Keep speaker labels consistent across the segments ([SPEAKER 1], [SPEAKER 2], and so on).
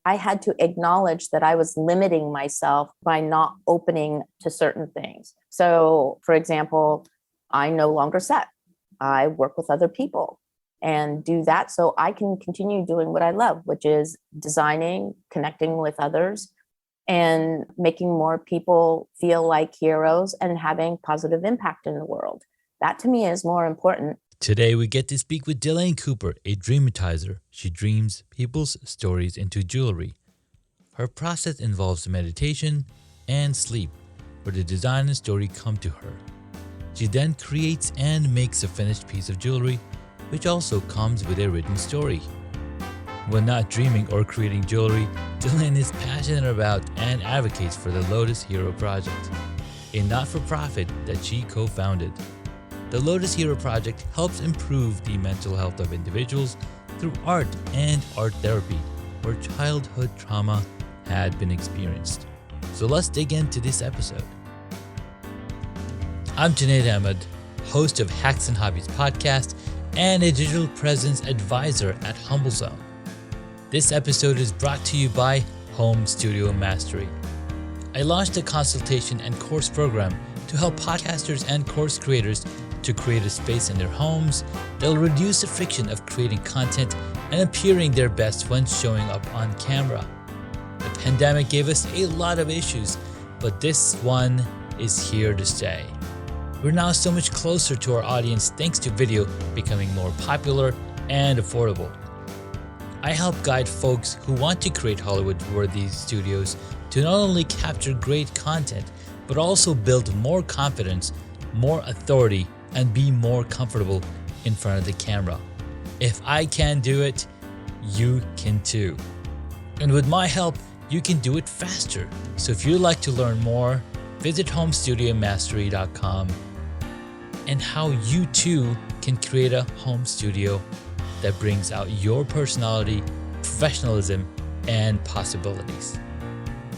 [SPEAKER 1] I had to acknowledge that I was limiting myself by not opening to certain things. So, for example, I no longer set. I work with other people and do that so I can continue doing what I love, which is designing, connecting with others, and making more people feel like heroes and having positive impact in the world. That to me is more important.
[SPEAKER 2] Today, we get to speak with Delane Cooper, a dreamatizer. She dreams people's stories into jewelry. Her process involves meditation and sleep, where the design and story come to her. She then creates and makes a finished piece of jewelry, which also comes with a written story. When not dreaming or creating jewelry, Delane is passionate about and advocates for the lotusheroproject, a not-for-profit that she co-founded. The lotusheroproject helps improve the mental health of individuals through art and art therapy where childhood trauma had been experienced. So let's dig into this episode. I'm Junaid Ahmed, host of Hacks and Hobbies podcast and a digital presence advisor at HumbleZone. This episode is brought to you by Home Studio Mastery. I launched a consultation and course program to help podcasters and course creators to create a space in their homes that'll reduce the friction of creating content and appearing their best when showing up on camera. The pandemic gave us a lot of issues, but this one is here to stay. We're now so much closer to our audience thanks to video becoming more popular and affordable. I help guide folks who want to create Hollywood-worthy studios to not only capture great content, but also build more confidence, more authority, and be more comfortable in front of the camera. If I can do it, you can too. And with my help, you can do it faster. So if you'd like to learn more, visit homestudiomastery.com and how you too can create a home studio that brings out your personality, professionalism, and possibilities.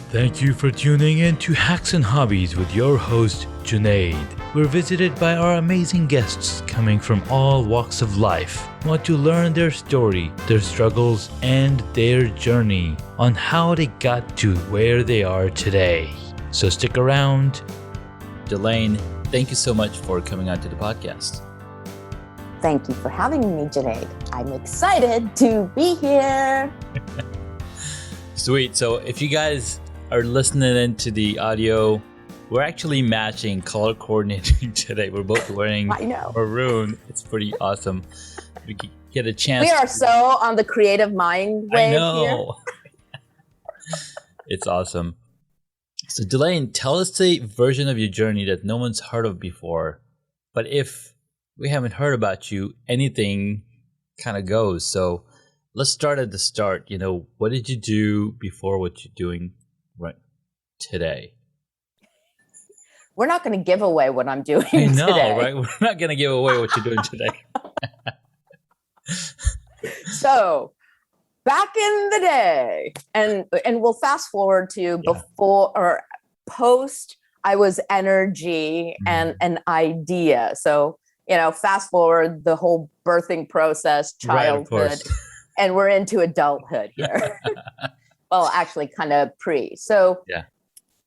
[SPEAKER 2] Thank you for tuning in to Hacks and Hobbies with your host, Junaid. We're visited by our amazing guests coming from all walks of life. Want to learn their story, their struggles, and their journey on how they got to where they are today. So stick around. Delane, thank you so much for coming on to the podcast.
[SPEAKER 1] Thank you for having me, Junaid. I'm excited to be here.
[SPEAKER 2] Sweet. So if you guys are listening into the audio, we're actually matching color coordinating today. We're both wearing maroon. It's pretty awesome. We get a chance.
[SPEAKER 1] We are so on the creative mind wave here.
[SPEAKER 2] It's awesome. So Delane, tell us the version of your journey that no one's heard of before. But if we haven't heard about you, anything kind of goes. So let's start at the start. What did you do before what you're doing right today?
[SPEAKER 1] We're not going to give away what I'm doing
[SPEAKER 2] today. I know,
[SPEAKER 1] today.
[SPEAKER 2] Right? We're not going to give away what you're doing today.
[SPEAKER 1] So, back in the day, and we'll fast forward to before or post, I was energy and an idea. So, fast forward the whole birthing process, childhood, right, and we're into adulthood here. Well, actually kind of pre. So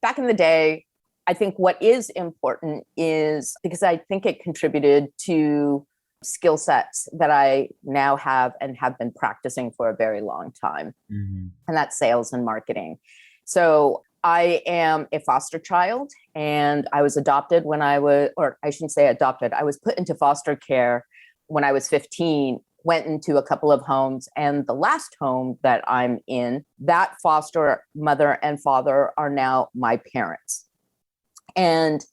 [SPEAKER 1] back in the day, I think what is important is, because I think it contributed to skill sets that I now have and have been practicing for a very long time. Mm-hmm. And that's sales and marketing. So I am a foster child and I was adopted when I was, or I shouldn't say adopted, I was put into foster care when I was 15, went into a couple of homes. And the last home that I'm in, that foster mother and father are now my parents. And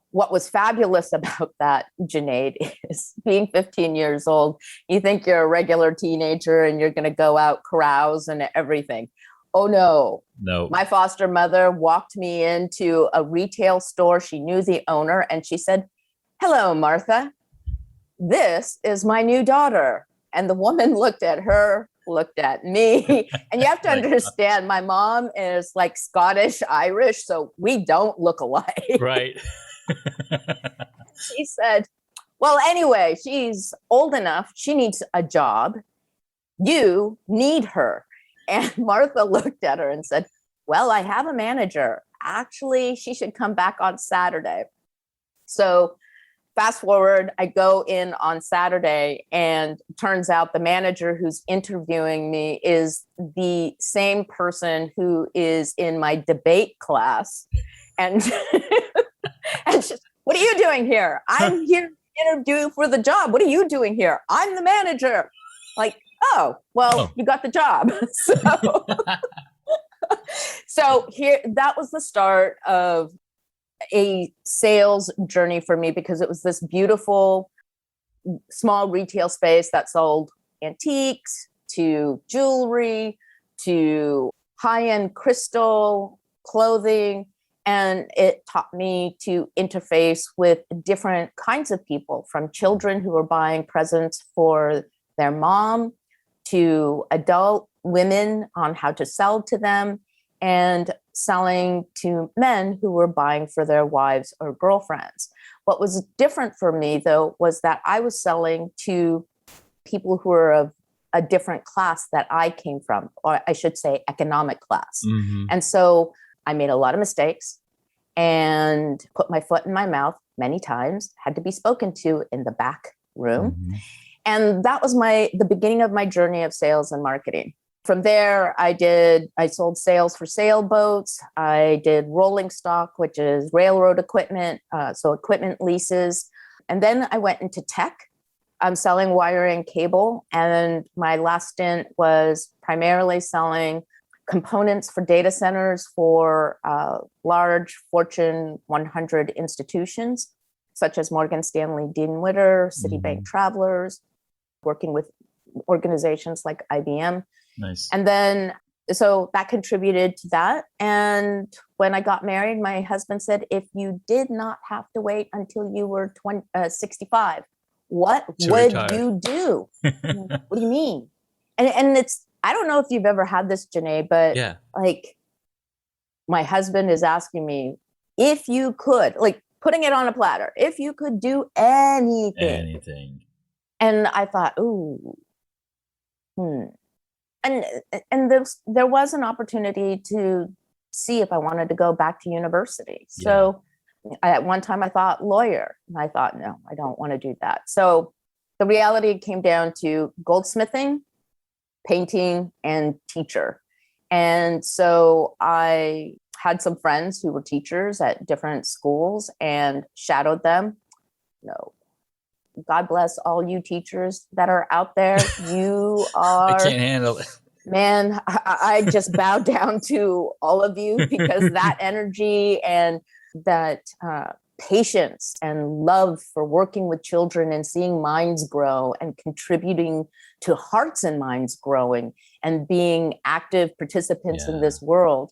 [SPEAKER 1] what was fabulous about that, Junaid, is being 15 years old, you think you're a regular teenager and you're going to go out, carouse and everything. Oh, no. My foster mother walked me into a retail store. She knew the owner and she said, "Hello, Martha. This is my new daughter." And the woman looked at her, looked at me. And you have to understand, my mom is like Scottish, Irish, so we don't look alike.
[SPEAKER 2] Right.
[SPEAKER 1] She said, "Well, anyway, she's old enough. She needs a job. You need her." And Martha looked at her and said, well, I have a manager. Actually, she should come back on Saturday. So fast forward, I go in on Saturday, and turns out the manager who's interviewing me is the same person who is in my debate class. And, and she's, what are you doing here? I'm here to interview for the job. What are you doing here? I'm the manager. Like, oh, well, you got the job. So here, that was the start of a sales journey for me, because it was this beautiful small retail space that sold antiques to jewelry to high-end crystal clothing. And it taught me to interface with different kinds of people, from children who were buying presents for their mom to adult women on how to sell to them, and selling to men who were buying for their wives or girlfriends. What was different for me, though, was that I was selling to people who were of a different class that I came from, or I should say economic class.
[SPEAKER 2] Mm-hmm.
[SPEAKER 1] And so I made a lot of mistakes and put my foot in my mouth many times, had to be spoken to in the back room.
[SPEAKER 2] Mm-hmm.
[SPEAKER 1] And that was the beginning of my journey of sales and marketing. From there, I sold sales for sailboats. I did rolling stock, which is railroad equipment, so equipment leases. And then I went into tech. I'm selling wire and cable. And my last stint was primarily selling components for data centers for large Fortune 100 institutions, such as Morgan Stanley Dean Witter, Citibank Travelers, working with organizations like IBM.
[SPEAKER 2] Nice.
[SPEAKER 1] And then, so that contributed to that. And when I got married, my husband said, if you did not have to wait until you were 65, what would you do? What do you mean? And it's, I don't know if you've ever had this, Janae, but like, my husband is asking me, if you could, like putting it on a platter, if you could do anything. And I thought, And there was an opportunity to see if I wanted to go back to university. So at one time I thought lawyer, and I thought, no, I don't want to do that. So the reality came down to goldsmithing, painting, and teacher. And so I had some friends who were teachers at different schools and shadowed them. No. God bless all you teachers that are out there. You are,
[SPEAKER 2] I can't handle it.
[SPEAKER 1] Man, I just bow down to all of you, because that energy and that patience and love for working with children and seeing minds grow and contributing to hearts and minds growing and being active participants in this world.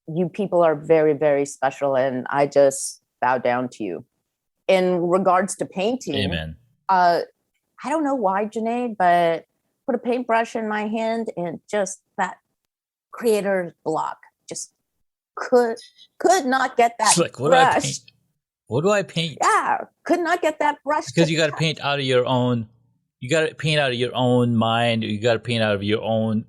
[SPEAKER 1] You people are very, very special. And I just bow down to you. In regards to painting,
[SPEAKER 2] Amen.
[SPEAKER 1] I don't know why, Janae, but put a paintbrush in my hand and just that creator's block just could not get that
[SPEAKER 2] like, what
[SPEAKER 1] brush.
[SPEAKER 2] Do I paint? What do I paint?
[SPEAKER 1] Yeah, could not get that brush.
[SPEAKER 2] Because you got to paint out of your own. You got to paint out of your own mind. You got to paint out of your own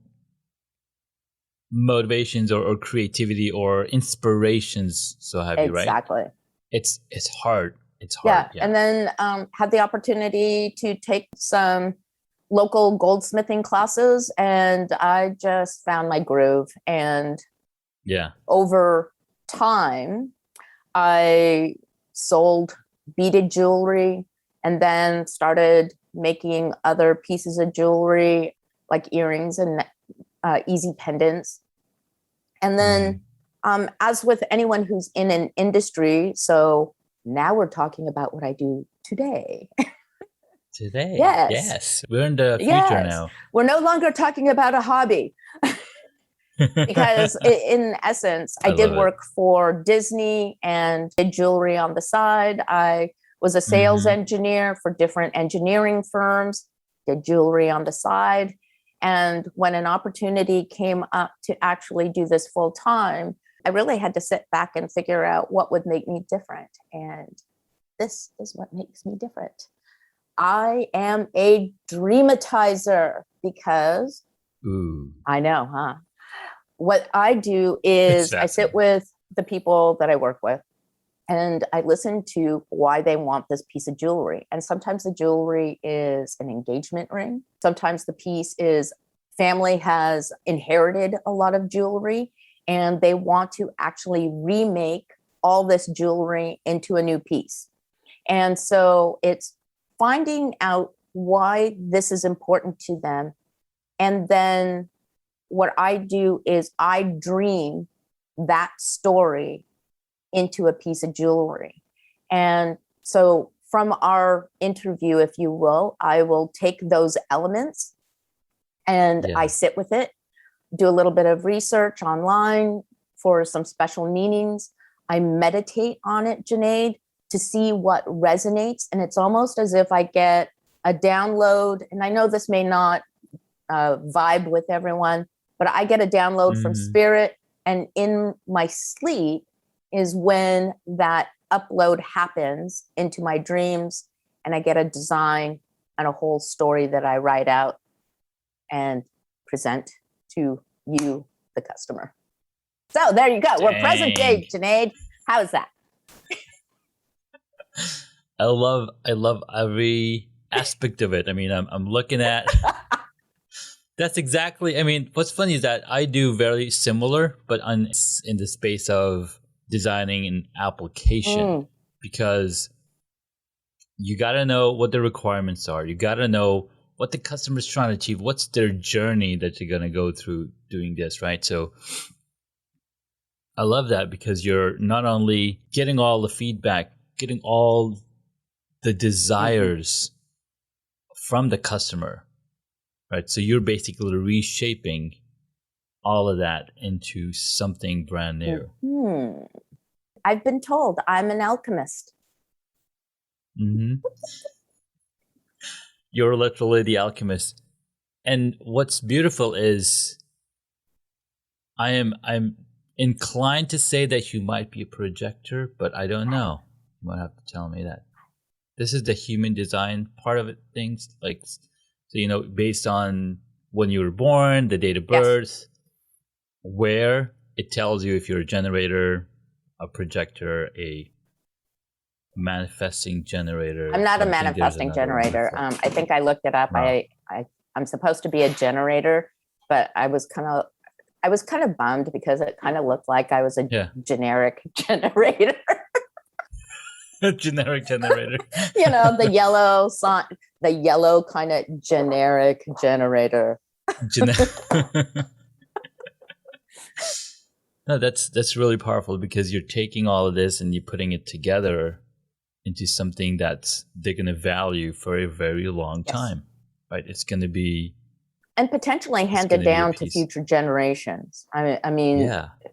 [SPEAKER 2] motivations or creativity or inspirations. So have you, right?
[SPEAKER 1] Exactly.
[SPEAKER 2] It's hard. It's hard.
[SPEAKER 1] Yeah. And then had the opportunity to take some local goldsmithing classes, and I just found my groove. And over time, I sold beaded jewelry and then started making other pieces of jewelry like earrings and easy pendants. And then as with anyone who's in an industry, so now we're talking about what I do today.
[SPEAKER 2] Today?
[SPEAKER 1] Yes.
[SPEAKER 2] We're in the future now.
[SPEAKER 1] We're no longer talking about a hobby. Because in essence, I did work for Disney and did jewelry on the side. I was a sales engineer for different engineering firms, did jewelry on the side. And when an opportunity came up to actually do this full time, I really had to sit back and figure out what would make me different. And this is what makes me different. I am a Dreamatizer, because
[SPEAKER 2] Ooh,
[SPEAKER 1] I know, huh? What I do
[SPEAKER 2] it's
[SPEAKER 1] is I sit
[SPEAKER 2] fascinating.
[SPEAKER 1] with the people that I work with and I listen to why they want this piece of jewelry. And sometimes the jewelry is an engagement ring. Sometimes the piece is family has inherited a lot of jewelry and they want to actually remake all this jewelry into a new piece. And so it's finding out why this is important to them. And then what I do is I dream that story into a piece of jewelry. And so from our interview, if you will, I will take those elements and I
[SPEAKER 2] Yeah.
[SPEAKER 1] sit with it, do a little bit of research online for some special meanings. I meditate on it, Junaid, to see what resonates. And it's almost as if I get a download. And I know this may not vibe with everyone, but I get a download from
[SPEAKER 2] Mm-hmm.
[SPEAKER 1] spirit. And in my sleep is when that upload happens into my dreams. And I get a design and a whole story that I write out and present to you, the customer. So there you go. We're present
[SPEAKER 2] Dang.
[SPEAKER 1] day, Junaid. How is that?
[SPEAKER 2] I love every aspect of it. I mean, I'm looking at that's exactly. I mean, what's funny is that I do very similar, but in the space of designing an application because you got to know what the requirements are. You got to know what the customer's trying to achieve. What's their journey that you're going to go through doing this, right? So I love that because you're not only getting all the feedback, getting all the desires from the customer, right? So you're basically reshaping all of that into something brand new.
[SPEAKER 1] I've been told I'm an alchemist.
[SPEAKER 2] Mm-hmm. You're literally the alchemist. And what's beautiful is I'm inclined to say that you might be a projector, but I don't know. You might have to tell me that. This is the human design part of it, things like so based on when you were born, the date of
[SPEAKER 1] Yes.
[SPEAKER 2] birth, where it tells you if you're a generator, a projector, a manifesting generator.
[SPEAKER 1] I'm not a
[SPEAKER 2] I think there's
[SPEAKER 1] manifesting
[SPEAKER 2] another one
[SPEAKER 1] generator.
[SPEAKER 2] before.
[SPEAKER 1] I think I looked it up.
[SPEAKER 2] Wow.
[SPEAKER 1] I'm supposed to be a generator, but I was kind of bummed because it kind of looked like I was a generic generator.
[SPEAKER 2] Generic generator.
[SPEAKER 1] The yellow sign, the yellow kind of generic generator.
[SPEAKER 2] No, that's really powerful because you're taking all of this and you're putting it together into something that they're going to value for a very long time, right? It's going to be
[SPEAKER 1] and potentially handed down to future generations. I mean,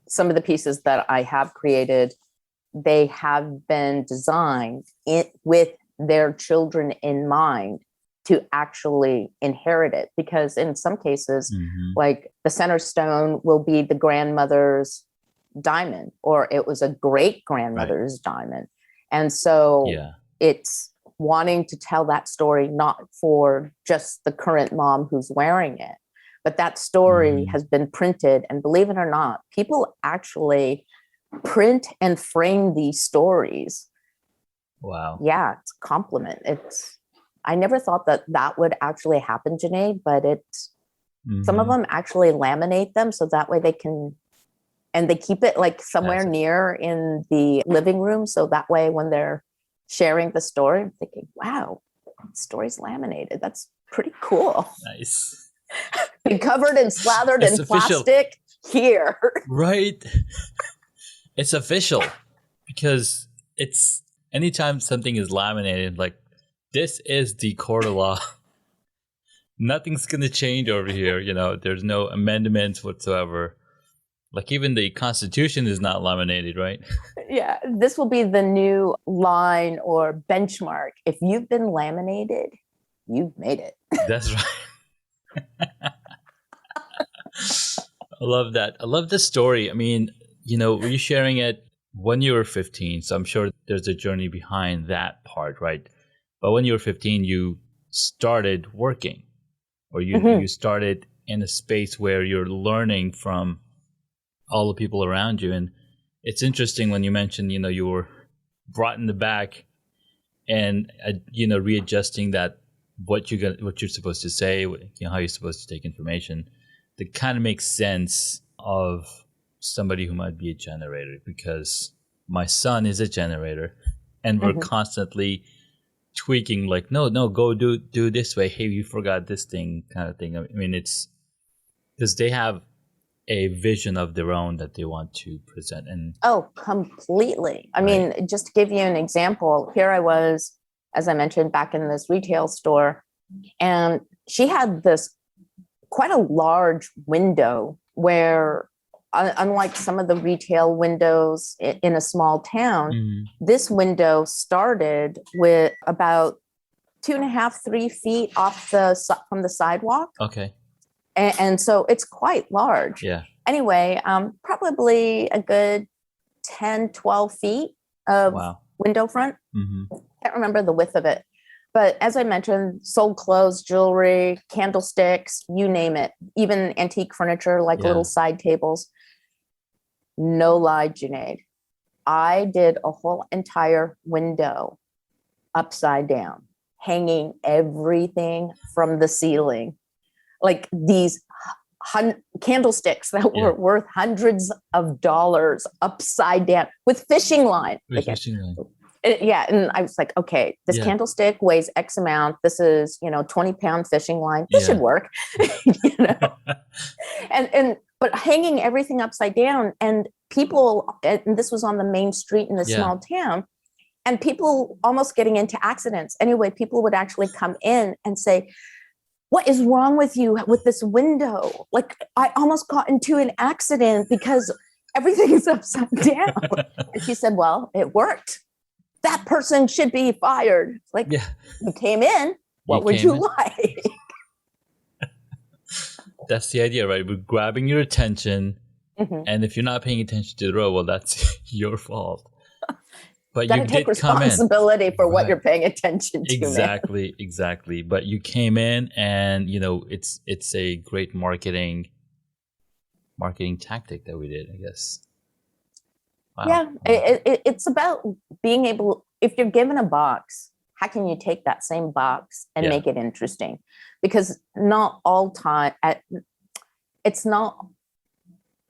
[SPEAKER 1] some of the pieces that I have created, they have been designed with their children in mind to actually inherit it. Because in some cases, like the center stone will be the grandmother's diamond, or it was a great grandmother's diamond. And so it's wanting to tell that story, not for just the current mom who's wearing it, but that story has been printed. And believe it or not, people actually print and frame these stories.
[SPEAKER 2] Wow.
[SPEAKER 1] Yeah, it's a compliment. I never thought that would actually happen, Junaid, but some of them actually laminate them so that way they can, and they keep it like somewhere near in the living room. So that way when they're sharing the story, I'm thinking, wow, the story's laminated. That's pretty cool.
[SPEAKER 2] Nice.
[SPEAKER 1] Been covered and slathered in plastic here.
[SPEAKER 2] Right. It's official because it's anytime something is laminated, like this is the court of law. Nothing's going to change over here. There's no amendments whatsoever. Like even the Constitution is not laminated, right?
[SPEAKER 1] Yeah, this will be the new line or benchmark. If you've been laminated, you've made it.
[SPEAKER 2] That's right. I love that. I love the story. I mean, were you sharing it when you were 15? So I'm sure there's a journey behind that part, right? But when you were 15, you started working or you started in a space where you're learning from all the people around you. And it's interesting when you mentioned, you were brought in the back and, readjusting that, what you're supposed to say, how you're supposed to take information. That kind of makes sense of somebody who might be a generator, because my son is a generator and we're constantly tweaking, like, no, go do this way. Hey, you forgot this thing, kind of thing. I mean, it's because they have a vision of their own that they want to present. And
[SPEAKER 1] completely. I mean, just to give you an example, here I was, as I mentioned, back in this retail store, and she had this quite a large window where, unlike some of the retail windows in a small town, this window started with about 2.5, 3 feet off from the sidewalk.
[SPEAKER 2] Okay.
[SPEAKER 1] And so it's quite large.
[SPEAKER 2] Yeah.
[SPEAKER 1] Anyway, probably a good 10, 12 feet of window front. Can't remember the width of it. But as I mentioned, sold clothes, jewelry, candlesticks, you name it, even antique furniture like little side tables. No lie, Junaid. I did a whole entire window upside down, hanging everything from the ceiling. Like these candlesticks that were worth hundreds of dollars upside down with fishing line. And I was like, okay, this candlestick weighs X amount. This is, 20-pound fishing line. This should work. But hanging everything upside down, and people, and this was on the main street in the small town, and people almost getting into accidents. Anyway, people would actually come in and say, what is wrong with you with this window? Like, I almost got into an accident because everything is upside down. And she said, well, it worked. That person should be fired. Like, you came in, what would you like?
[SPEAKER 2] That's the idea, right? We're grabbing your attention. And if you're not paying attention to the road, well, that's your fault. But you
[SPEAKER 1] take
[SPEAKER 2] did come in.
[SPEAKER 1] Responsibility for what you're paying attention to.
[SPEAKER 2] Exactly. But you came in, and it's a great marketing tactic that we did, I guess. Wow.
[SPEAKER 1] Yeah, it's about being able. If you're given a box, how can you take that same box and make it interesting? Because not all time, it's not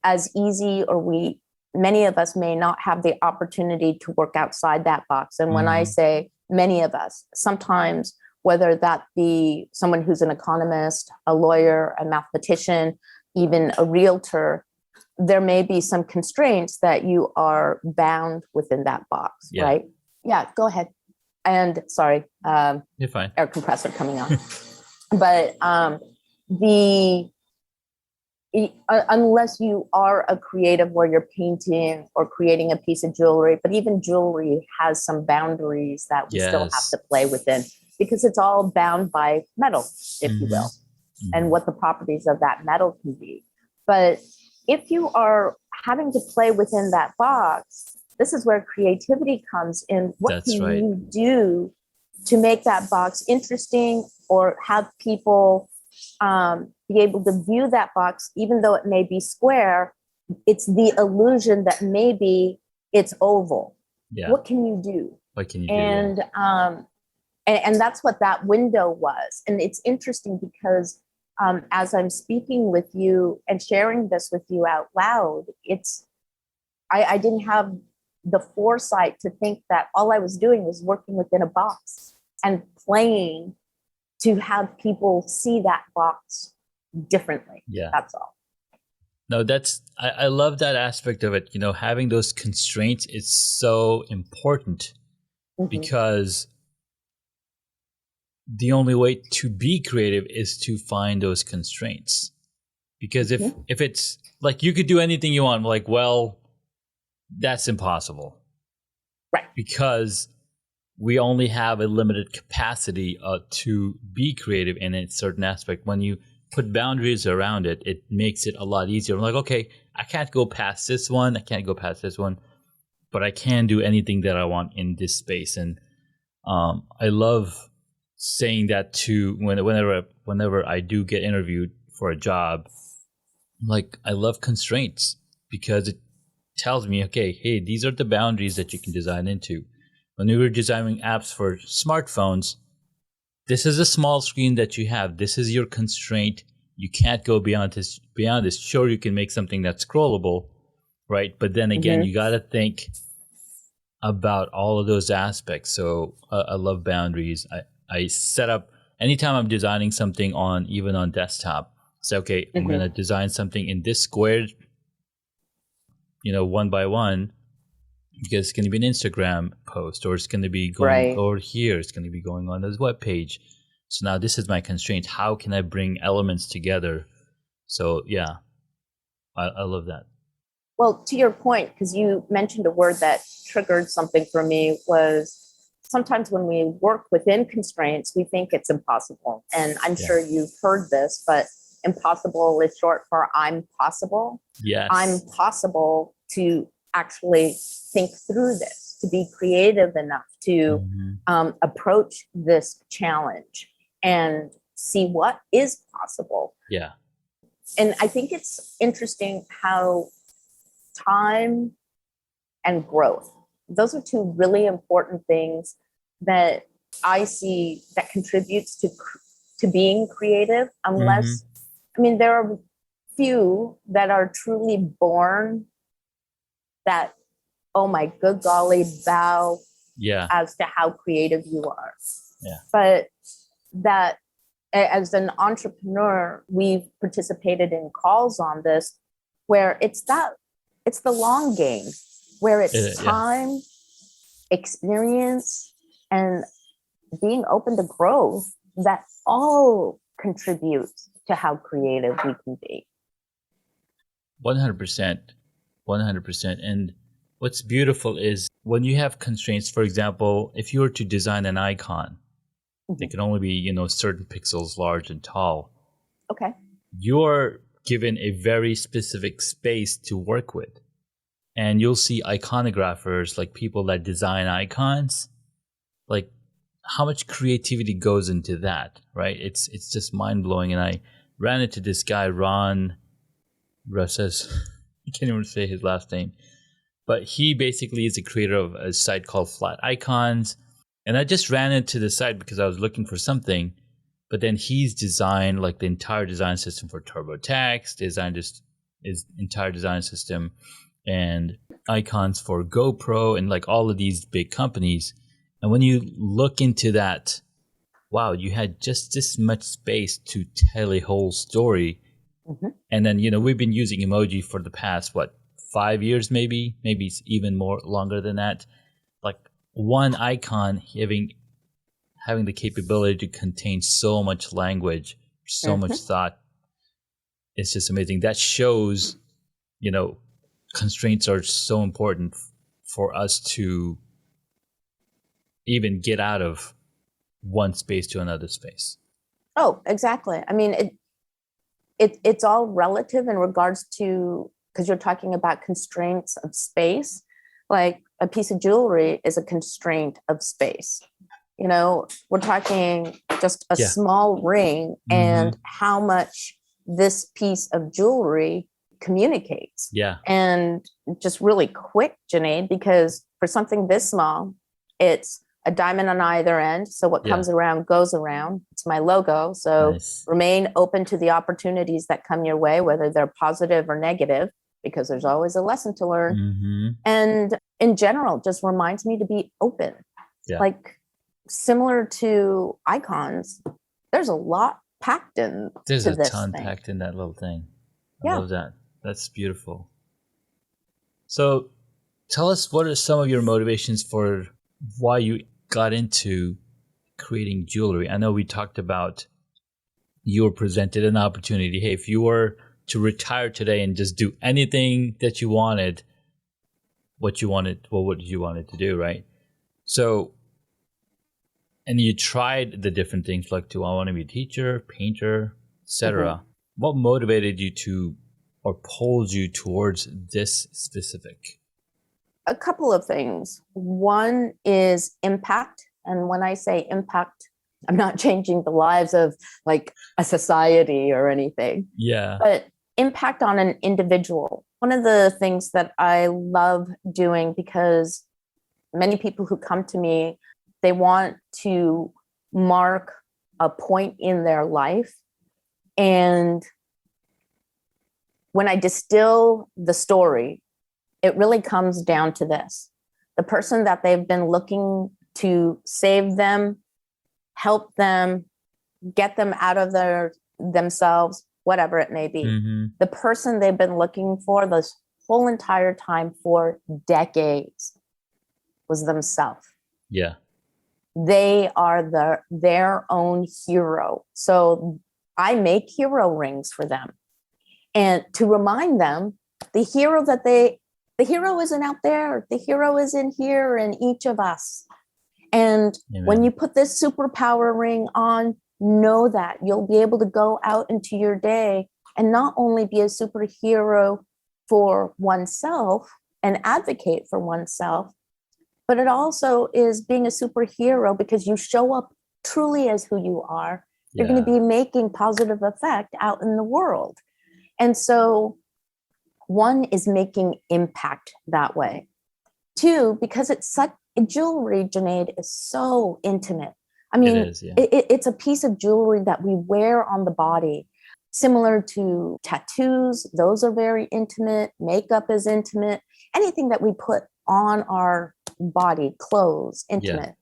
[SPEAKER 1] as easy, or many of us may not have the opportunity to work outside that box. And when I say many of us, sometimes, whether that be someone who's an economist, a lawyer, a mathematician, even a realtor, there may be some constraints that you are bound within that box, right? Yeah, go ahead. And sorry,
[SPEAKER 2] you're fine.
[SPEAKER 1] Air compressor coming on. But unless you are a creative where you're painting or creating a piece of jewelry, but even jewelry has some boundaries that we still have to play within, because it's all bound by metal, if you will, and what the properties of that metal can be. But if you are having to play within that box, this is where creativity comes in. What can you do to make that box interesting, or have people be able to view that box, even though it may be square? It's the illusion that maybe it's oval. What can you do? And that's what that window was. And it's interesting because as I'm speaking with you and sharing this with you out loud, I didn't have the foresight to think that all I was doing was working within a box and playing to have people see that box differently. That's all.
[SPEAKER 2] No, I love that aspect of it. Having those constraints is so important, because the only way to be creative is to find those constraints. Because if it's like you could do anything you want, like, well, that's impossible.
[SPEAKER 1] Right.
[SPEAKER 2] Because we only have a limited capacity to be creative in a certain aspect. When you put boundaries around it, it makes it a lot easier. I'm like, okay, I can't go past this one. I can't go past this one, but I can do anything that I want in this space. And I love saying that to whenever I do get interviewed for a job, like I love constraints because it tells me, okay, hey, these are the boundaries that you can design into. When we were designing apps for smartphones, this is a small screen that you have. This is your constraint. You can't go beyond this. Beyond this, sure, you can make something that's scrollable, right? But then again, you got to think about all of those aspects. So I love boundaries. I set up anytime I'm designing something on even on desktop. So okay, I'm gonna design something in this squared, one by one, because it's gonna be an Instagram post, or it's gonna be going over here. It's gonna be going on this web page. So now this is my constraint. How can I bring elements together? So yeah, I love that.
[SPEAKER 1] Well, to your point, because you mentioned a word that triggered something for me, was sometimes when we work within constraints, we think it's impossible. And I'm sure you've heard this, but impossible is short for I'm possible.
[SPEAKER 2] Yes.
[SPEAKER 1] I'm possible to actually think through this, to be creative enough to approach this challenge and see what is possible.
[SPEAKER 2] Yeah.
[SPEAKER 1] And I think it's interesting how time and growth, those are two really important things that I see that contributes to being creative, unless, I mean, there are few that are truly born that, oh my good golly, bow as to how creative you are.
[SPEAKER 2] Yeah.
[SPEAKER 1] But that as an entrepreneur, we've participated in calls on this where it's the long game, where it's time, experience, and being open to growth that all contribute to how creative we can be.
[SPEAKER 2] 100%. 100%. And what's beautiful is when you have constraints, for example, if you were to design an icon, they can only be, certain pixels large and tall.
[SPEAKER 1] Okay.
[SPEAKER 2] You're given a very specific space to work with. And you'll see iconographers, like people that design icons, like how much creativity goes into that, right? It's just mind-blowing. And I ran into this guy, Ron Russes. I can't even say his last name. But he basically is the creator of a site called Flat Icons. And I just ran into the site because I was looking for something. But then he's designed like the entire design system for TurboTax, designed his entire design system and icons for GoPro and like all of these big companies. And when you look into that, wow, you had just this much space to tell a whole story. And then, we've been using emoji for the past, 5 years, maybe it's even more longer than that. Like one icon having the capability to contain so much language, so much thought. It's just amazing. That shows, constraints are so important for us to even get out of one space to another space.
[SPEAKER 1] Oh, exactly. I mean, it's all relative in regards to, because you're talking about constraints of space. Like a piece of jewelry is a constraint of space. We're talking just a small ring and how much this piece of jewelry communicates.
[SPEAKER 2] Yeah.
[SPEAKER 1] And just really quick, Junaid, because for something this small, it's a diamond on either end. So what comes around goes around. It's my logo. So remain open to the opportunities that come your way, whether they're positive or negative, because there's always a lesson to learn. And in general, just reminds me to be open. Yeah. Like similar to icons, there's a lot packed in.
[SPEAKER 2] There's a ton packed in that little thing. I love that. That's beautiful. So tell us, what are some of your motivations for why you got into creating jewelry? I know we talked about you were presented an opportunity. Hey, if you were to retire today and just do anything that you wanted, what did you want it to do, right? So, and you tried the different things, like, do I want to be a teacher, painter, etc. What motivated you to, or pulled you towards this specific?
[SPEAKER 1] A couple of things. One is impact. And when I say impact, I'm not changing the lives of like a society or anything,
[SPEAKER 2] Yeah.
[SPEAKER 1] but impact on an individual. One of the things that I love doing, because many people who come to me, they want to mark a point in their life. And when I distill the story, it really comes down to this. The person that they've been looking to save them, help them, get them out of themselves, whatever it may be.
[SPEAKER 2] Mm-hmm.
[SPEAKER 1] The person they've been looking for this whole entire time for decades was themselves.
[SPEAKER 2] Yeah.
[SPEAKER 1] They are their own hero. So I make hero rings for them. And to remind them, the hero isn't out there. The hero is in here in each of us. And
[SPEAKER 2] Amen.
[SPEAKER 1] When you put this superpower ring on, know that you'll be able to go out into your day and not only be a superhero for oneself and advocate for oneself, but it also is being a superhero because you show up truly as who you are. You're going to be making positive effect out in the world. And so one is making impact that way. Two, because it's such jewelry, Junaid, is so intimate. I mean,
[SPEAKER 2] it is, yeah.
[SPEAKER 1] It's a piece of jewelry that we wear on the body, similar to tattoos. Those are very intimate. Makeup is intimate. Anything that we put on our body, clothes, intimate.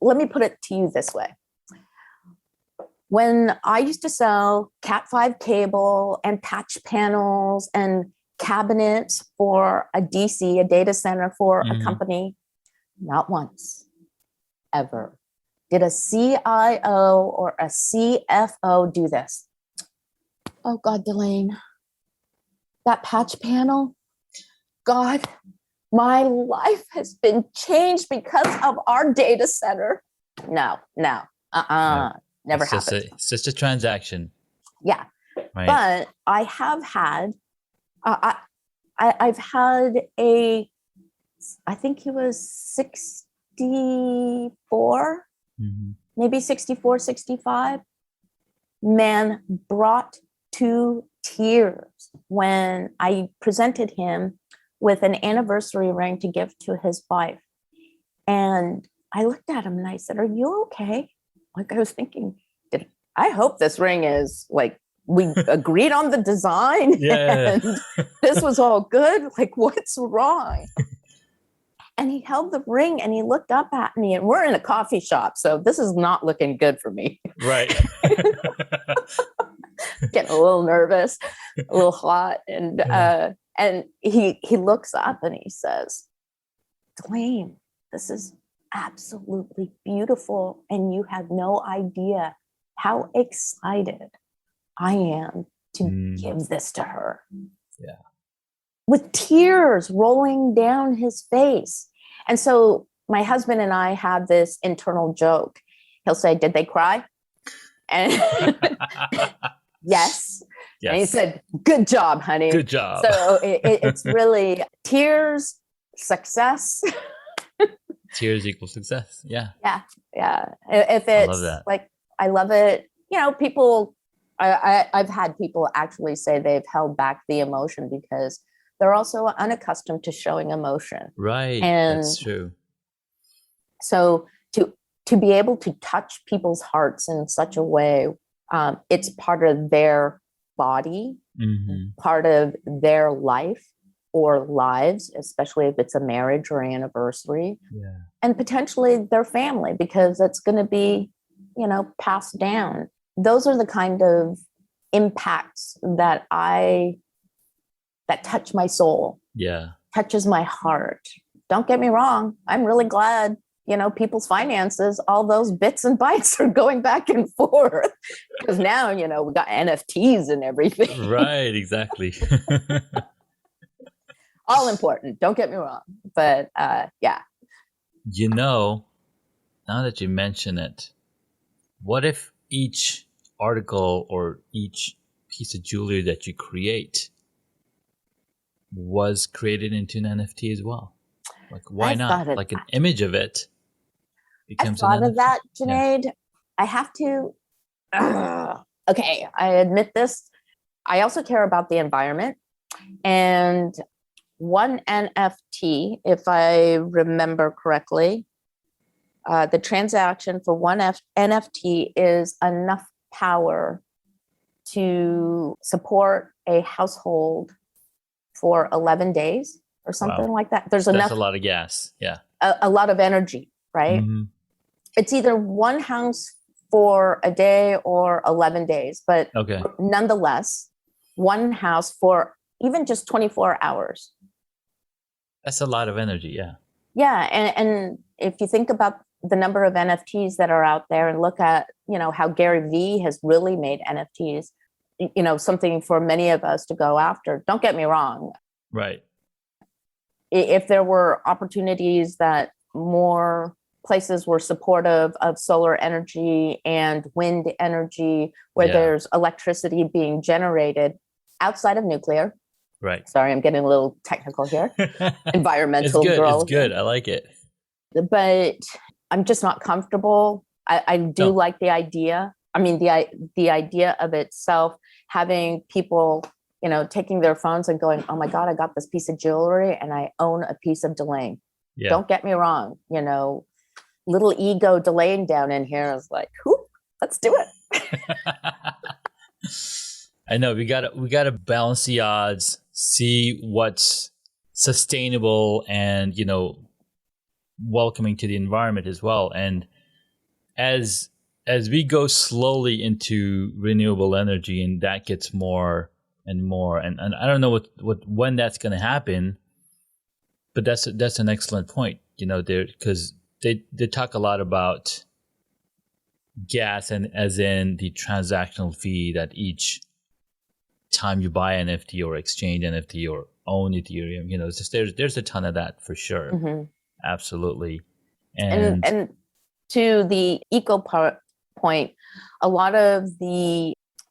[SPEAKER 1] Let me put it to you this way. When I used to sell Cat5 cable and patch panels and cabinets for a DC, a data center for a company, not once, ever, did a CIO or a CFO do this. Oh God, Delane, that patch panel, God, my life has been changed because of our data center. No. Never happened.
[SPEAKER 2] It's just a transaction.
[SPEAKER 1] Yeah.
[SPEAKER 2] Right.
[SPEAKER 1] But I have had, I've had I think he was 64, maybe 64, 65. Man brought to tears when I presented him with an anniversary ring to give to his wife. And I looked at him and I said, "Are you okay?" Like I was thinking, I hope this ring is like, we agreed on the design and this was all good. Like, what's wrong? And he held the ring and he looked up at me, and we're in a coffee shop, so this is not looking good for me.
[SPEAKER 2] Right.
[SPEAKER 1] Getting a little nervous, a little hot. And he looks up and he says, "Delane, this is absolutely beautiful. And you have no idea how excited I am to give this to her."
[SPEAKER 2] Yeah.
[SPEAKER 1] With tears rolling down his face. And so my husband and I have this internal joke. He'll say, "Did they cry?" And yes. And he said, "Good job, honey."
[SPEAKER 2] Good job.
[SPEAKER 1] So it's really tears, success.
[SPEAKER 2] Tears equals success. Yeah.
[SPEAKER 1] Yeah. If it's, I love that. Like, I love it. You know, people, I've had people actually say they've held back the emotion because they're also unaccustomed to showing emotion.
[SPEAKER 2] Right.
[SPEAKER 1] And
[SPEAKER 2] that's true.
[SPEAKER 1] So to be able to touch people's hearts in such a way, it's part of their body, part of their life or lives, especially if it's a marriage or anniversary, and potentially their family, because it's going to be, passed down. Those are the kind of impacts that touch my soul, touches my heart. Don't get me wrong. I'm really glad, people's finances, all those bits and bytes are going back and forth, because now, we got NFTs and everything.
[SPEAKER 2] Right, exactly.
[SPEAKER 1] All important. Don't get me wrong. But yeah.
[SPEAKER 2] Now that you mention it, what if each article or each piece of jewelry that you create was created into an NFT as well? Like, why not? Like an image of it. becomes an
[SPEAKER 1] thought of
[SPEAKER 2] NFT?
[SPEAKER 1] that,
[SPEAKER 2] Yeah.
[SPEAKER 1] Junaid. I have to. Okay, I admit this. I also care about the environment. And one NFT, if I remember correctly, the transaction for one NFT is enough power to support a household for 11 days or something
[SPEAKER 2] Wow.
[SPEAKER 1] like that. There's
[SPEAKER 2] That's
[SPEAKER 1] enough,
[SPEAKER 2] a lot of gas. Yeah.
[SPEAKER 1] a lot of energy, right?
[SPEAKER 2] Mm-hmm.
[SPEAKER 1] It's either one house for a day or 11 days, but
[SPEAKER 2] Okay.
[SPEAKER 1] nonetheless, one house for even just 24 hours.
[SPEAKER 2] That's a lot of energy. Yeah.
[SPEAKER 1] Yeah. And if you think about the number of NFTs that are out there and look at, how Gary Vee has really made NFTs, something for many of us to go after. Don't get me wrong.
[SPEAKER 2] Right.
[SPEAKER 1] If there were opportunities that more places were supportive of solar energy and wind energy, where there's electricity being generated outside of nuclear.
[SPEAKER 2] Right.
[SPEAKER 1] Sorry, I'm getting a little technical here. Environmental
[SPEAKER 2] It's good.
[SPEAKER 1] girl.
[SPEAKER 2] It's good. I like it.
[SPEAKER 1] But I'm just not comfortable. I do like the idea. I mean, the idea of itself, having people, taking their phones and going, oh my God, I got this piece of jewelry and I own a piece of Delane.
[SPEAKER 2] Yeah.
[SPEAKER 1] Don't get me wrong. Little ego Delane down in here is like, whoop, let's do it.
[SPEAKER 2] I know we gotta balance the odds, see what's sustainable and welcoming to the environment as well. And as we go slowly into renewable energy, and that gets more and more, and I don't know when that's going to happen, but that's an excellent point. There, because they talk a lot about gas, and as in the transactional fee that each time you buy an NFT or exchange NFT or own Ethereum, it's just there's a ton of that for sure.
[SPEAKER 1] Mm-hmm.
[SPEAKER 2] Absolutely.
[SPEAKER 1] And to the eco point, a lot of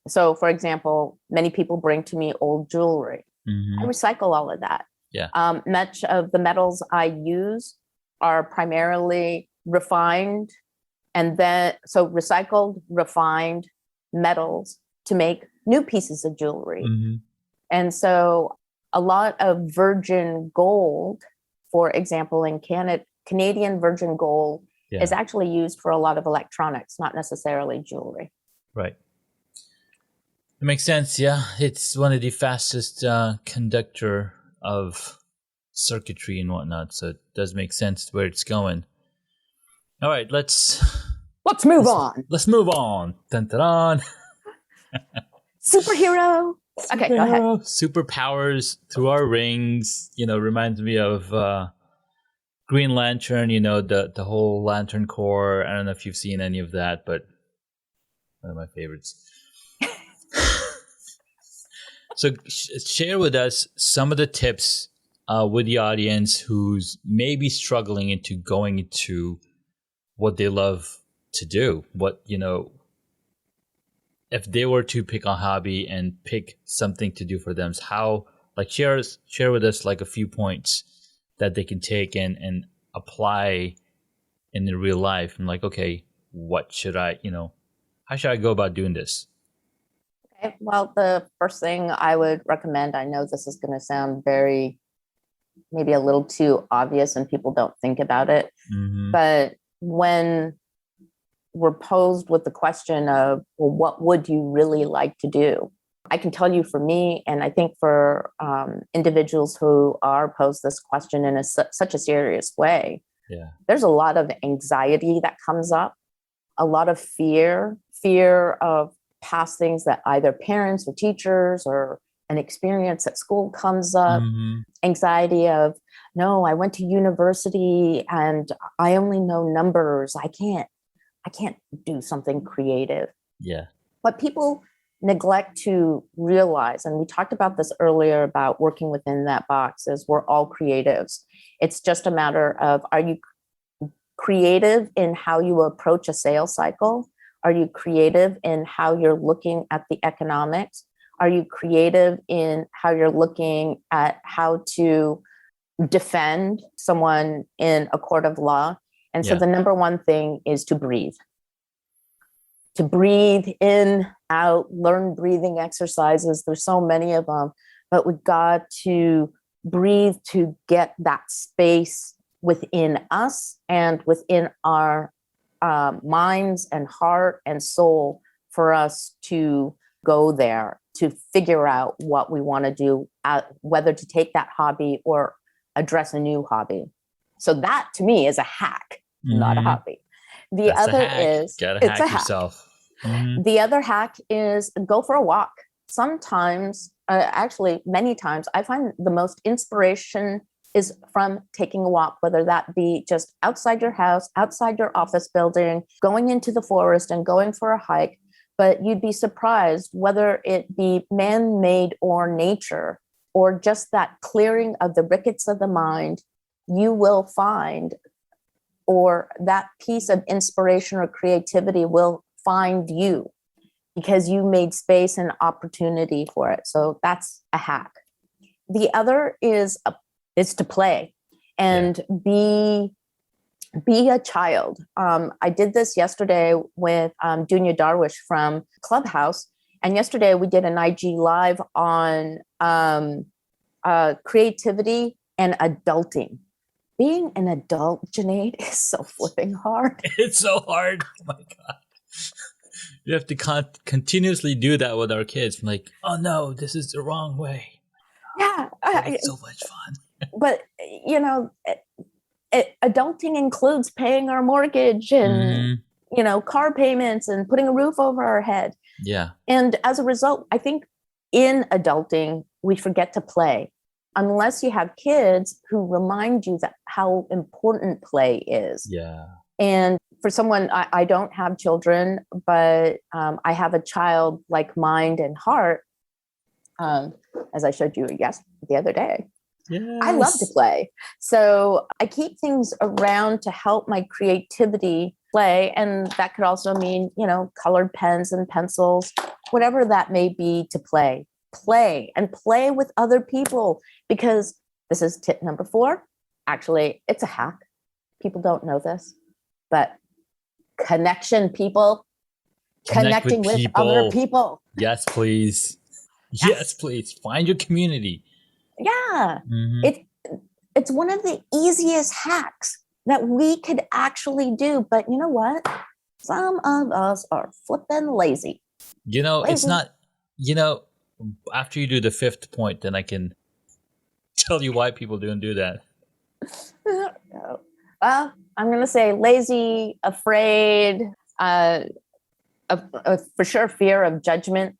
[SPEAKER 1] so for example, many people bring to me old jewelry.
[SPEAKER 2] Mm-hmm.
[SPEAKER 1] I recycle all of that.
[SPEAKER 2] Yeah.
[SPEAKER 1] Much of the metals I use are primarily refined, and then so recycled, refined metals to make new pieces of jewelry.
[SPEAKER 2] Mm-hmm.
[SPEAKER 1] And so a lot of virgin gold, for example, in Canadian virgin gold is actually used for a lot of electronics, not necessarily jewelry.
[SPEAKER 2] Right. It makes sense. Yeah. It's one of the fastest conductor of circuitry and whatnot. So it does make sense where it's going. All right. Let's
[SPEAKER 1] move on.
[SPEAKER 2] Let's move on. Dun, dun, dun.
[SPEAKER 1] Superhero. Okay, go ahead.
[SPEAKER 2] Superpowers through our rings, reminds me of Green Lantern, the whole Lantern Corps. I don't know if you've seen any of that, but one of my favorites. So share with us some of the tips with the audience who's maybe struggling into going into what they love to do. What, if they were to pick a hobby and pick something to do for them, how, like, share with us like a few points that they can take and apply in their real life. And like, okay, what should I, how should I go about doing this?
[SPEAKER 1] Okay, well, the first thing I would recommend, I know this is going to sound maybe a little too obvious and people don't think about it, but when we're posed with the question of, well, what would you really like to do? I can tell you for me, and I think for individuals who are posed this question in such a serious way, there's a lot of anxiety that comes up, a lot of fear of past things that either parents or teachers or an experience at school comes up, anxiety of, no, I went to university and I only know numbers. I can't do something creative.
[SPEAKER 2] Yeah.
[SPEAKER 1] But people neglect to realize, and we talked about this earlier about working within that box, is we're all creatives. It's just a matter of, are you creative in how you approach a sales cycle? Are you creative in how you're looking at the economics? Are you creative in how you're looking at how to defend someone in a court of law? And so the number one thing is to breathe. To breathe in, out, learn breathing exercises. There's so many of them, but we've got to breathe to get that space within us and within our minds and heart and soul for us to go there, to figure out what we want to do, whether to take that hobby or address a new hobby. So that to me is a hack, not a hobby.
[SPEAKER 2] That's
[SPEAKER 1] other
[SPEAKER 2] a hack.
[SPEAKER 1] is
[SPEAKER 2] Gotta
[SPEAKER 1] it's
[SPEAKER 2] hack
[SPEAKER 1] a hack.
[SPEAKER 2] yourself.
[SPEAKER 1] The other hack is go for a walk. Sometimes, actually many times, I find the most inspiration is from taking a walk, whether that be just outside your house, outside your office building, going into the forest and going for a hike. But you'd be surprised whether it be man-made or nature, or just that clearing of the rickets of the mind, you will find, or that piece of inspiration or creativity will find you because you made space and opportunity for it. So that's a hack. The other is to play and be a child. I did this yesterday with Dunya Darwish from Clubhouse. And yesterday we did an IG live on creativity and adulting. Being an adult, Junaid, is so flipping hard.
[SPEAKER 2] It's so hard. Oh my God. You have to continuously do that with our kids. I'm like, oh no, this is the wrong way.
[SPEAKER 1] Yeah.
[SPEAKER 2] It's so much fun.
[SPEAKER 1] But, you know, adulting includes paying our mortgage and, you know, car payments and putting a roof over our head.
[SPEAKER 2] Yeah.
[SPEAKER 1] And as a result, I think in adulting, we forget to play. Unless you have kids who remind you that how important play is.
[SPEAKER 2] Yeah.
[SPEAKER 1] And for someone, I don't have children, but I have a childlike mind and heart, as I showed you the other day.
[SPEAKER 2] Yes.
[SPEAKER 1] I love to play. So I keep things around to help my creativity play. And that could also mean, you know, colored pens and pencils, whatever that may be to play. Play and play with other people, because this is tip number 4. Actually, it's a hack. People don't know this, but connection, people. Connecting with other people.
[SPEAKER 2] Yes, please. Yes, please. Find your community.
[SPEAKER 1] Yeah. It's one of the easiest hacks that we could actually do. But you know what? Some of us are flipping lazy.
[SPEAKER 2] You know, it's not, you know, after you do the 5th point, then I can tell you why people don't do that.
[SPEAKER 1] Well, I'm going to say lazy, afraid, for sure fear of judgment.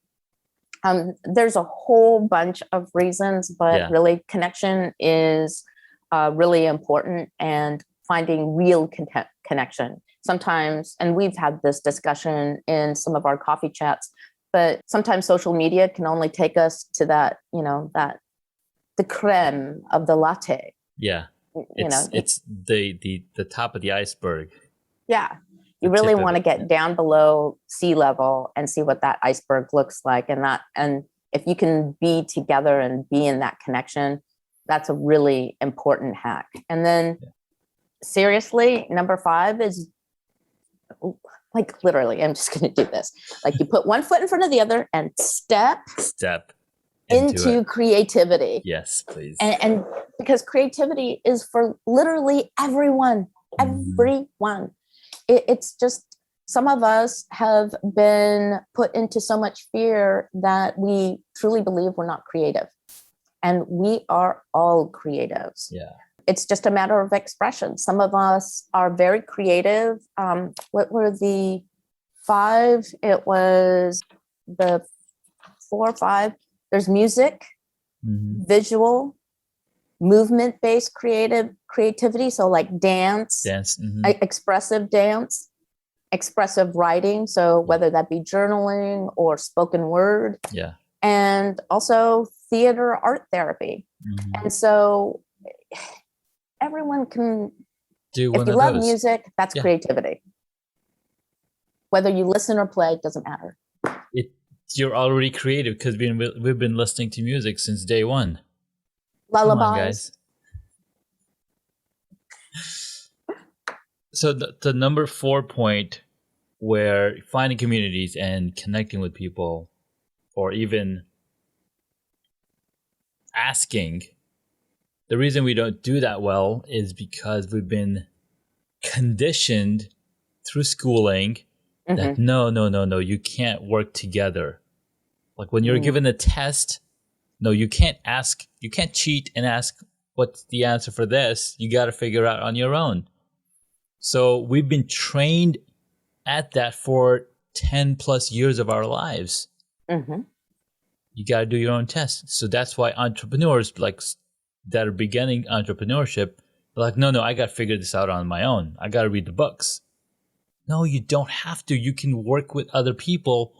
[SPEAKER 1] There's a whole bunch of reasons, but really connection is really important, and finding real connection. Sometimes, and we've had this discussion in some of our coffee chats, but sometimes social media can only take us to that, you know, that the creme of the latte.
[SPEAKER 2] Yeah. It's the top of the iceberg.
[SPEAKER 1] Yeah. You really want to get down below sea level and see what that iceberg looks like. And if you can be together and be in that connection, that's a really important hack. And then seriously, number 5 is like literally, I'm just going to do this. Like you put one foot in front of the other and step into creativity.
[SPEAKER 2] Yes, please.
[SPEAKER 1] And because creativity is for literally everyone, everyone. It's just, some of us have been put into so much fear that we truly believe we're not creative. And we are all creatives.
[SPEAKER 2] Yeah.
[SPEAKER 1] It's just a matter of expression. Some of us are very creative. What were the 5? It was the 4 or 5. There's music, visual, movement-based creativity. So like dance, expressive dance, expressive writing. So whether that be journaling or spoken word.
[SPEAKER 2] Yeah.
[SPEAKER 1] And also theater, art therapy. And so everyone can do one. If you love music, that's creativity. Whether you listen or play, doesn't matter.
[SPEAKER 2] You're already creative because we've been listening to music since day one.
[SPEAKER 1] Lullabies.
[SPEAKER 2] Come on, guys. So the number 4 point, where finding communities and connecting with people, or even asking, the reason we don't do that well is because we've been conditioned through schooling that no, you can't work together. Like when you're given a test, no, you can't cheat and ask what's the answer for this. You got to figure out on your own. So we've been trained at that for 10 plus years of our lives. You got to do your own test. So that's why entrepreneurs like that are beginning entrepreneurship, they're like, no, I got to figure this out on my own. I got to read the books. No, you don't have to. You can work with other people.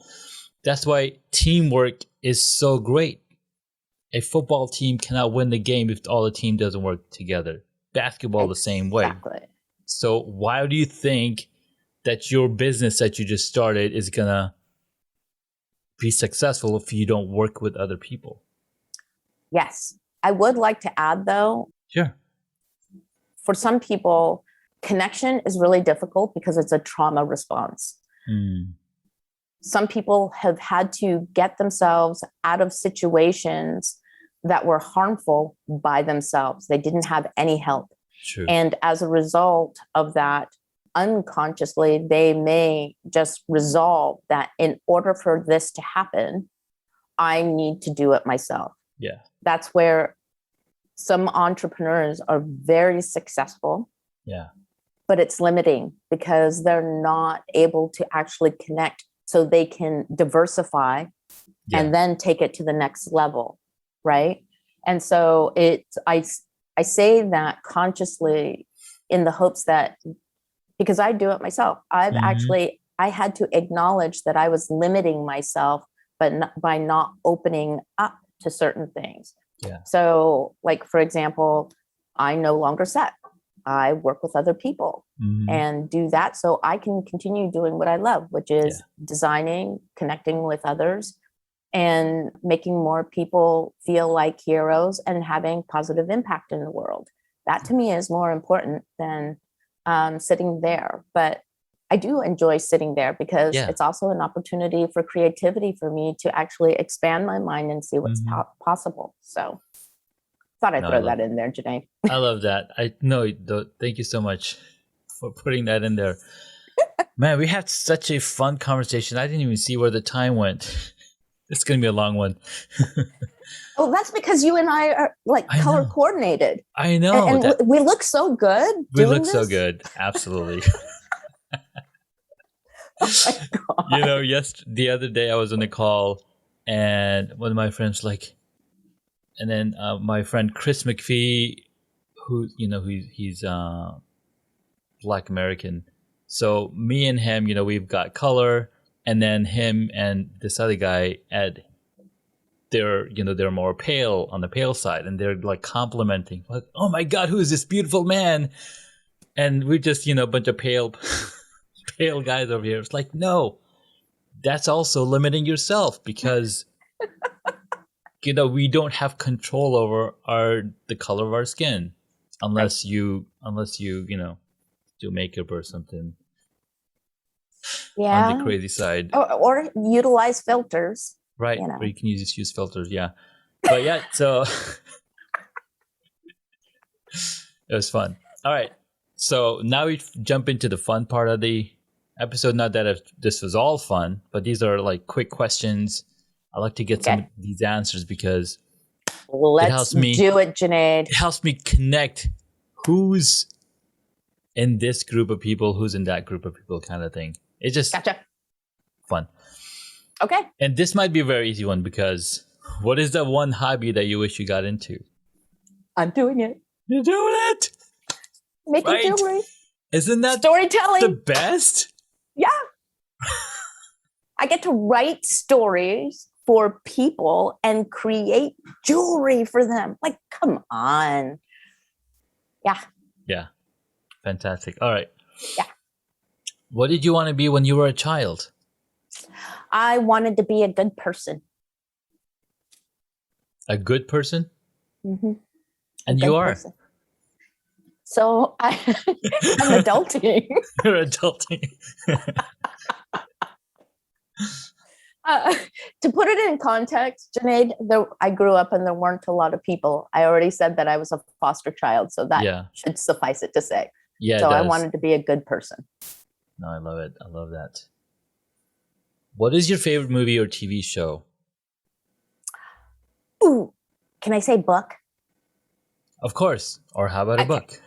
[SPEAKER 2] That's why teamwork is so great. A football team cannot win the game if all the team doesn't work together. Basketball the same way.
[SPEAKER 1] Exactly.
[SPEAKER 2] So why do you think that your business that you just started is going to be successful if you don't work with other people?
[SPEAKER 1] Yes. I would like to add, though,
[SPEAKER 2] Sure.
[SPEAKER 1] For some people, connection is really difficult because it's a trauma response. Some people have had to get themselves out of situations that were harmful by themselves. They didn't have any help.
[SPEAKER 2] True.
[SPEAKER 1] And as a result of that, unconsciously, they may just resolve that in order for this to happen, I need to do it myself.
[SPEAKER 2] Yeah.
[SPEAKER 1] That's where some entrepreneurs are very successful.
[SPEAKER 2] Yeah.
[SPEAKER 1] But it's limiting because they're not able to actually connect so they can diversify and then take it to the next level, right? And so I say that consciously in the hopes that, because I do it myself, I had to acknowledge that I was limiting myself, but by not opening up to certain things.
[SPEAKER 2] Yeah.
[SPEAKER 1] So, like, for example, I no longer set. I work with other people and do that so I can continue doing what I love, which is designing, connecting with others, and making more people feel like heroes and having positive impact in the world. That to me is more important than sitting there. But I do enjoy sitting there because it's also an opportunity for creativity for me to actually expand my mind and see what's possible. So thought I'd throw that in there, Janae.
[SPEAKER 2] I love that. Thank you so much for putting that in there. Man, we had such a fun conversation. I didn't even see where the time went. It's going to be a long one.
[SPEAKER 1] Well, that's because you and I are like color coordinated.
[SPEAKER 2] I know.
[SPEAKER 1] And we look so good.
[SPEAKER 2] We look so good. Absolutely.
[SPEAKER 1] Oh my God.
[SPEAKER 2] The other day I was on a call and one of my friends and then my friend Chris McPhee, who, he's Black American. So me and him, we've got color, and then him and this other guy, Ed, they're more pale, on the pale side, and they're like complimenting, like, oh my God, who is this beautiful man? And we're just, a bunch of pale guys over here. It's like, no, that's also limiting yourself because we don't have control over the color of our skin unless you do makeup or something on the crazy side,
[SPEAKER 1] or utilize filters,
[SPEAKER 2] right? Or you can use filters, but so it was fun. All right, so now we jump into the fun part of the episode. Not that this was all fun, but these are like quick questions. I like to get some of these answers because
[SPEAKER 1] let's do it, Junaid.
[SPEAKER 2] It helps me connect who's in this group of people, who's in that group of people, kind of thing. It's just fun.
[SPEAKER 1] Okay.
[SPEAKER 2] And this might be a very easy one because what is the one hobby that you wish you got into?
[SPEAKER 1] I'm doing it.
[SPEAKER 2] You're doing it.
[SPEAKER 1] Making jewelry.
[SPEAKER 2] Isn't that
[SPEAKER 1] storytelling
[SPEAKER 2] the best?
[SPEAKER 1] Yeah. I get to write stories for people and create jewelry for them. Like, come on. Yeah.
[SPEAKER 2] Yeah. Fantastic. All right.
[SPEAKER 1] Yeah.
[SPEAKER 2] What did you want to be when you were a child?
[SPEAKER 1] I wanted to be a good person.
[SPEAKER 2] A good person?
[SPEAKER 1] Mm-hmm.
[SPEAKER 2] And you are?
[SPEAKER 1] Person. So I'm adulting.
[SPEAKER 2] You're adulting.
[SPEAKER 1] Uh, to put it in context, Junaid, I grew up and there weren't a lot of people. I already said that I was a foster child, so that
[SPEAKER 2] Yeah.
[SPEAKER 1] should suffice it to say.
[SPEAKER 2] Yeah,
[SPEAKER 1] So
[SPEAKER 2] it
[SPEAKER 1] I
[SPEAKER 2] does.
[SPEAKER 1] wanted to be a good person.
[SPEAKER 2] No, I love it. I love that. What is your favorite movie or TV show?
[SPEAKER 1] Ooh, can I say book?
[SPEAKER 2] Of course. Or how about a book?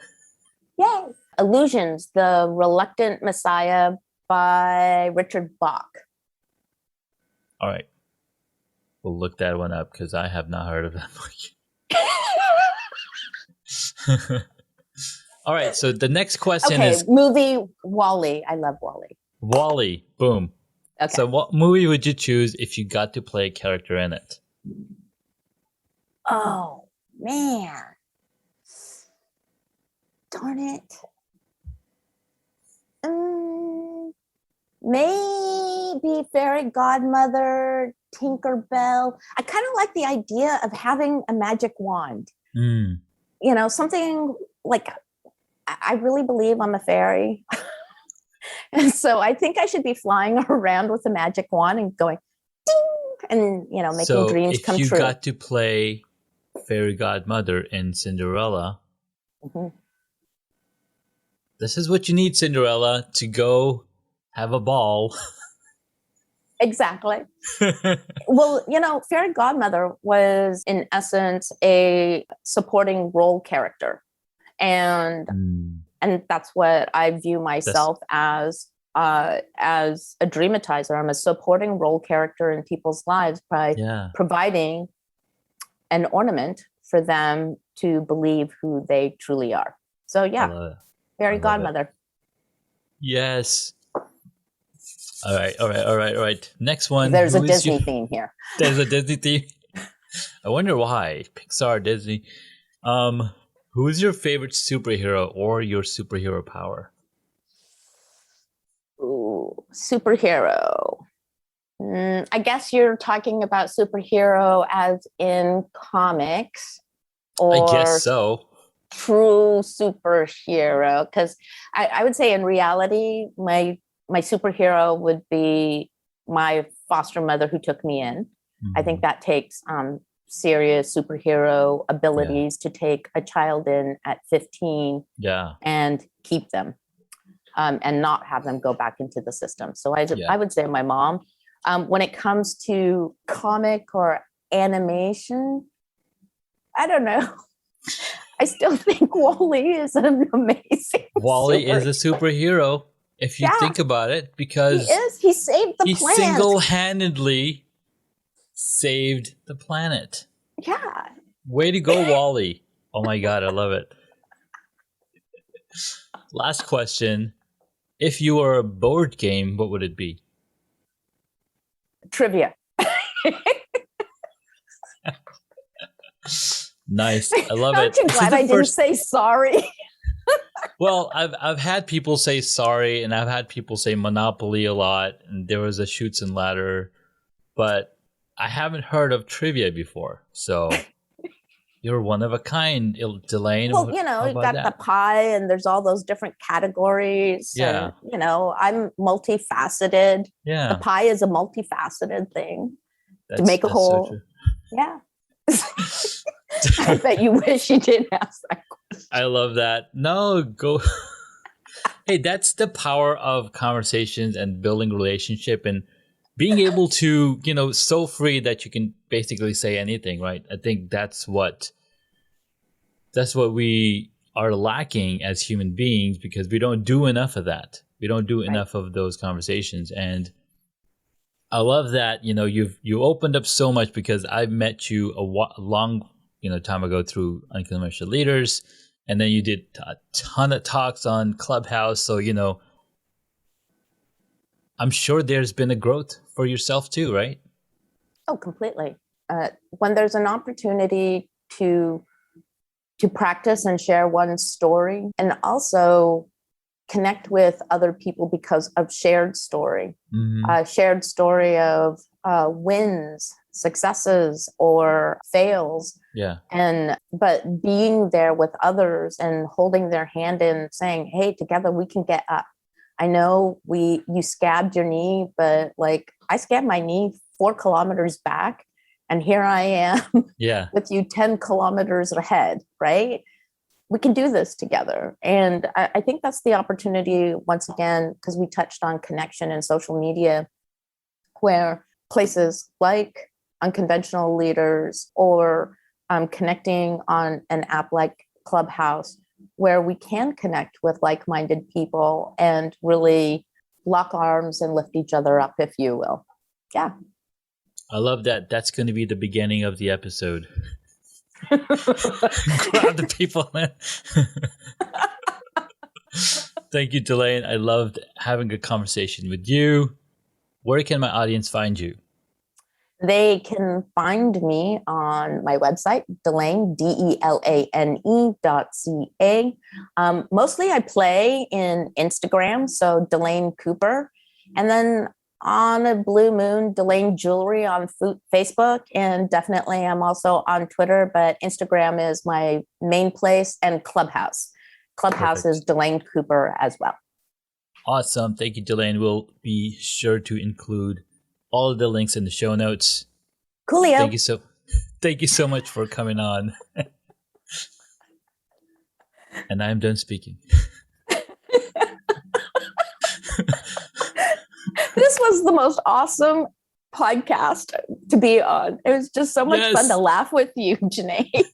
[SPEAKER 1] Yay! Illusions, The Reluctant Messiah by Richard Bach.
[SPEAKER 2] All right. We'll look that one up because I have not heard of that book. All right. So the next question is
[SPEAKER 1] movie Wall-E. I love Wall-E.
[SPEAKER 2] Wall-E. Boom.
[SPEAKER 1] Okay.
[SPEAKER 2] So what movie would you choose if you got to play a character in it?
[SPEAKER 1] Oh, man. Darn it. Maybe Fairy Godmother, Tinkerbell. I kind of like the idea of having a magic wand.
[SPEAKER 2] Mm.
[SPEAKER 1] You know, something like, I really believe I'm a fairy. And so I think I should be flying around with a magic wand and going, ding, and, you know, making dreams come true.
[SPEAKER 2] So if you got to play Fairy Godmother in Cinderella, this is what you need, Cinderella, to go have a ball.
[SPEAKER 1] Exactly. Well, you know, Fairy Godmother was, in essence, a supporting role character. And that's what I view myself as a dreamatizer. I'm a supporting role character in people's lives by providing an ornament for them to believe who they truly are. So yeah, Fairy Godmother.
[SPEAKER 2] Yes. All right. Next one.
[SPEAKER 1] There's a Disney theme here.
[SPEAKER 2] There's a Disney theme. I wonder why. Pixar, Disney. Who's your favorite superhero or your superhero power?
[SPEAKER 1] Ooh, superhero. I guess you're talking about superhero as in comics, or
[SPEAKER 2] I guess so.
[SPEAKER 1] True superhero, because I would say in reality, my superhero would be my foster mother who took me in. I think that takes serious superhero abilities to take a child in at 15 and keep them and not have them go back into the system. So I would say my mom. When it comes to comic or animation, I don't know. I still think Wall-E is an amazing
[SPEAKER 2] Wall-E is a superhero, if you think about it, because
[SPEAKER 1] he is. He saved the planet.
[SPEAKER 2] He single-handedly saved the planet.
[SPEAKER 1] Yeah.
[SPEAKER 2] Way to go, Wall-E. Oh my God, I love it. Last question. If you were a board game, what would it be?
[SPEAKER 1] Trivia.
[SPEAKER 2] Nice. I love it.
[SPEAKER 1] Aren't you glad I didn't say sorry?
[SPEAKER 2] Well, I've had people say sorry, and I've had people say Monopoly a lot, and there was a Chutes and Ladder, but I haven't heard of trivia before. So you're one of a kind, Delane.
[SPEAKER 1] Well, you know, you've got the pie, and there's all those different categories.
[SPEAKER 2] Yeah.
[SPEAKER 1] And, you know, I'm multifaceted.
[SPEAKER 2] Yeah.
[SPEAKER 1] The pie is a multifaceted thing to make a whole. So yeah. I bet you wish you didn't ask that question.
[SPEAKER 2] I love that. No, go. Hey, that's the power of conversations and building relationship and being able to, you know, so free that you can basically say anything, right? I think that's what we are lacking as human beings, because we don't do enough of that. We don't do enough of those conversations. And I love that, you know, you opened up so much, because I've met you a long, you know, time ago through Unconventional Leaders, and then you did a ton of talks on Clubhouse. So, you know, I'm sure there's been a growth for yourself too, right?
[SPEAKER 1] Oh, completely. When there's an opportunity to practice and share one's story, and also connect with other people because of shared story, shared story of wins, successes or fails.
[SPEAKER 2] Yeah.
[SPEAKER 1] But being there with others and holding their hand and saying, hey, together we can get up. I know you scabbed your knee, but like I scabbed my knee 4 kilometers back, and here I am with you 10 kilometers ahead, right? We can do this together. And I think that's the opportunity, once again, because we touched on connection and social media, where places like Unconventional Leaders or connecting on an app like Clubhouse, where we can connect with like-minded people and really lock arms and lift each other up, if you will. Yeah.
[SPEAKER 2] I love that. That's going to be the beginning of the episode. Grab the people, man. Thank you, Delane. I loved having a conversation with you. Where can my audience find you?
[SPEAKER 1] They can find me on my website, Delane, DELANE.ca. Mostly I play in Instagram, so Delane Cooper. And then on a blue moon, Delane Jewelry on Facebook. And definitely I'm also on Twitter, but Instagram is my main place, and Clubhouse. Clubhouse is Delane Cooper as well.
[SPEAKER 2] Awesome. Thank you, Delane. We'll be sure to include all of the links in the show notes.
[SPEAKER 1] Coolio.
[SPEAKER 2] Thank you so much for coming on. And I'm done speaking.
[SPEAKER 1] This was the most awesome podcast to be on. It was just so much fun to laugh with you, Junaid.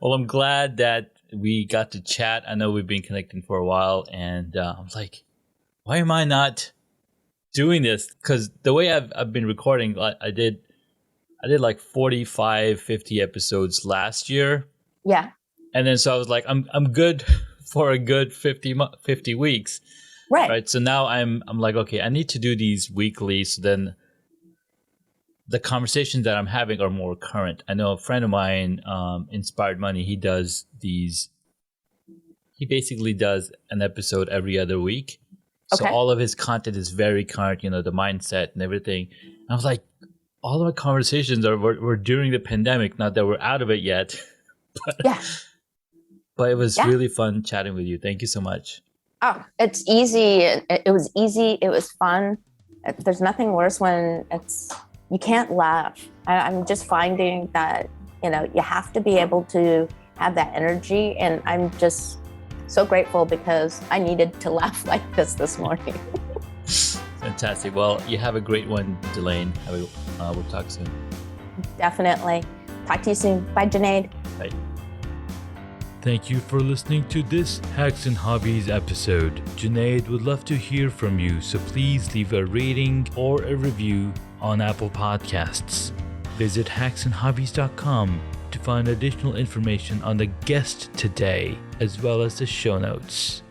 [SPEAKER 2] Well, I'm glad that we got to chat. I know we've been connecting for a while, and I'm like, why am I not doing this? Because the way I've been recording, I did like 45, 50 episodes last year.
[SPEAKER 1] Yeah.
[SPEAKER 2] And then so I was like, I'm good for a good 50 weeks. Right. So now I'm like, okay, I need to do these weekly, so then the conversations that I'm having are more current. I know a friend of mine, Inspired Money, he basically does an episode every other week. So all of his content is very current, the mindset and everything. And I was like, all of my conversations were during the pandemic, not that we're out of it yet. But it was really fun chatting with you. Thank you so much.
[SPEAKER 1] Oh, it's easy. It was easy. It was fun. There's nothing worse when you can't laugh. I'm just finding that, you have to be able to have that energy. And I'm just so grateful because I needed to laugh like this morning.
[SPEAKER 2] Fantastic. Well, you have a great one, Delane. We'll talk soon.
[SPEAKER 1] Definitely. Talk to you soon. Bye, Junaid.
[SPEAKER 2] Bye.
[SPEAKER 3] Thank you for listening to this Hacks and Hobbies episode. Junaid would love to hear from you, so please leave a rating or a review on Apple Podcasts. Visit hacksandhobbies.com to find additional information on the guest today, as well as the show notes.